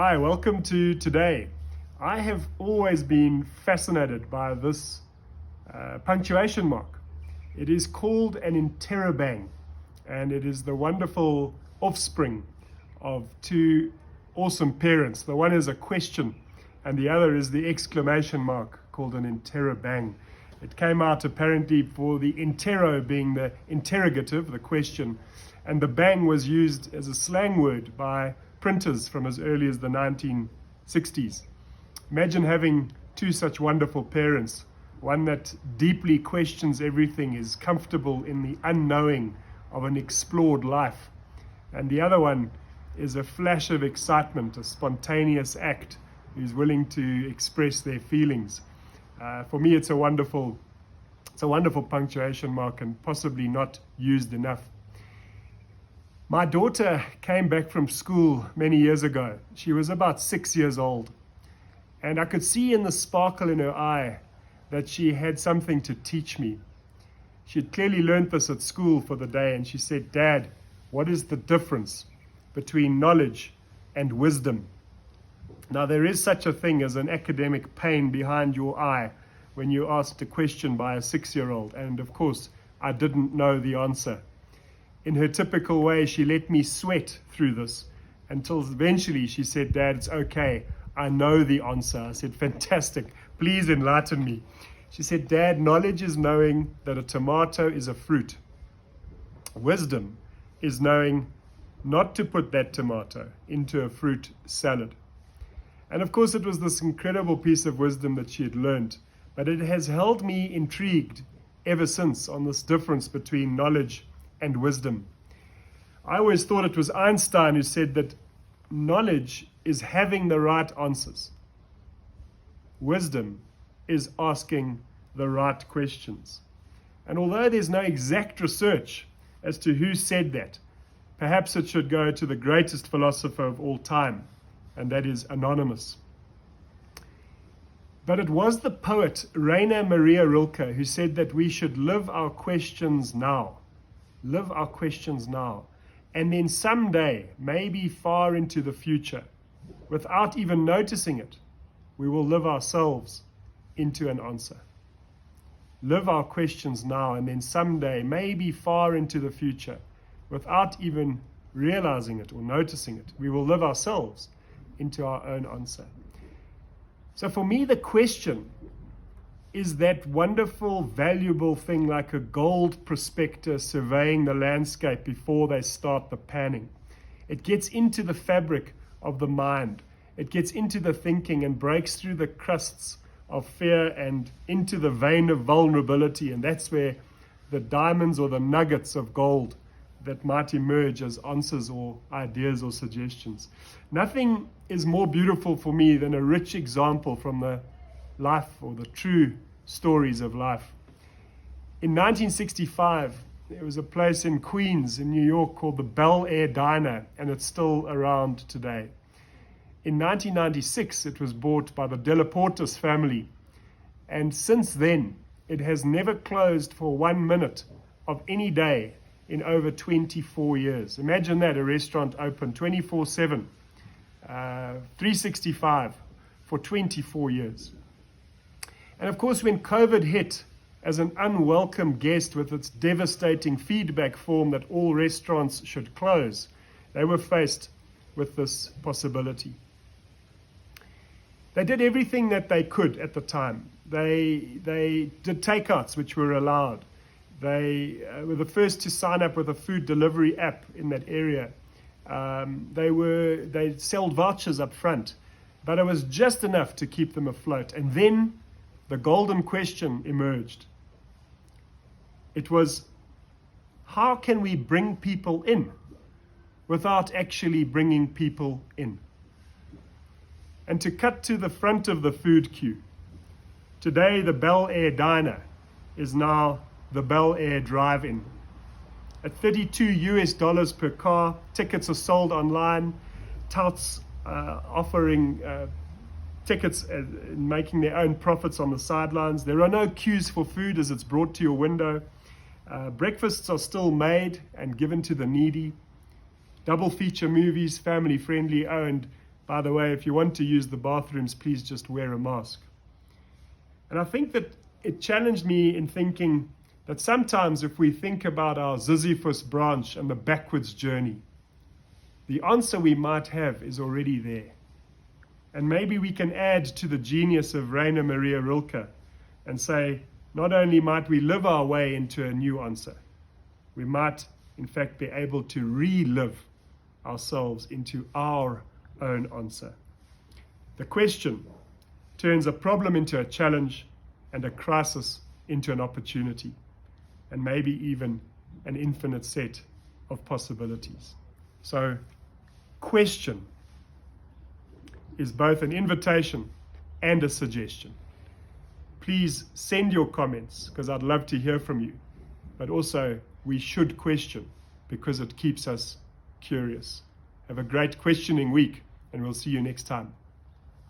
Hi, welcome to today. I have always been fascinated by this punctuation mark. It is called an interrobang, and it is the wonderful offspring of two awesome parents. The one is a question, and the other is the exclamation mark called an interrobang. It came out apparently for the interro being the interrogative, the question, and the bang was used as a slang word by printers from as early as the 1960s. Imagine having two such wonderful parents, one that deeply questions everything, is comfortable in the unknowing of an explored life, and the other one is a flash of excitement, a spontaneous act, who's willing to express their feelings. For me, it's a wonderful punctuation mark and possibly not used enough. My daughter came back from school many years ago. She was about 6 years old, and I could see in the sparkle in her eye that she had something to teach me. She had clearly learned this at school for the day, and she said, "Dad, what is the difference between knowledge and wisdom?" Now, there is such a thing as an academic pain behind your eye when you're asked a question by a 6-year-old, and of course, I didn't know the answer. In her typical way, she let me sweat through this until eventually she said, "Dad, it's okay. I know the answer." I said, "Fantastic. Please enlighten me." She said, "Dad, knowledge is knowing that a tomato is a fruit. Wisdom is knowing not to put that tomato into a fruit salad." And of course, it was this incredible piece of wisdom that she had learned, but it has held me intrigued ever since on this difference between knowledge and wisdom. I always thought it was Einstein who said that knowledge is having the right answers. Wisdom is asking the right questions. And although there's no exact research as to who said that, perhaps it should go to the greatest philosopher of all time, and that is anonymous. But it was the poet Rainer Maria Rilke who said that we should live our questions now. Live our questions now. And then someday, maybe far into the future, without even noticing it, we will live ourselves into an answer. Live our questions now, and then someday, maybe far into the future, without even realizing it or noticing it, we will live ourselves into our own answer. So for me, the question is that wonderful, valuable thing, like a gold prospector surveying the landscape before they start the panning. It gets into the fabric of the mind. It gets into the thinking and breaks through the crusts of fear and into the vein of vulnerability. And that's where the diamonds or the nuggets of gold that might emerge as answers or ideas or suggestions. Nothing is more beautiful for me than a rich example from the life or the true stories of life. In 1965, there was a place in Queens in New York called the Bel Air Diner, and it's still around today. In 1996, it was bought by the Delaportis family, and since then, it has never closed for 1 minute of any day in over 24 years. Imagine that, a restaurant open 24/7, 365 for 24 years. And of course, when COVID hit as an unwelcome guest with its devastating feedback form that all restaurants should close, they were faced with this possibility. They did everything that they could at the time. They did takeouts, which were allowed. They were the first to sign up with a food delivery app in that area. They sold vouchers up front, but it was just enough to keep them afloat. And then the golden question emerged. It was, how can we bring people in without actually bringing people in? And to cut to the front of the food queue, today the Bel Air Diner is now the Bel Air Drive-In. At $32 per car, tickets are sold online, touts offering tickets and making their own profits on the sidelines. There are no queues for food as it's brought to your window. Breakfasts are still made and given to the needy. Double feature movies, family friendly. Oh, and By the way, if you want to use the bathrooms, please just wear a mask. And I think that it challenged me in thinking that sometimes if we think about our Sisyphus branch and the backwards journey, the answer we might have is already there. And maybe we can add to the genius of Rainer Maria Rilke and say, not only might we live our way into a new answer, we might in fact be able to relive ourselves into our own answer. The question turns a problem into a challenge and a crisis into an opportunity, and maybe even an infinite set of possibilities. So, question is both an invitation and a suggestion. Please send your comments, because I'd love to hear from you. But also, we should question, because it keeps us curious. Have a great questioning week, and we'll see you next time.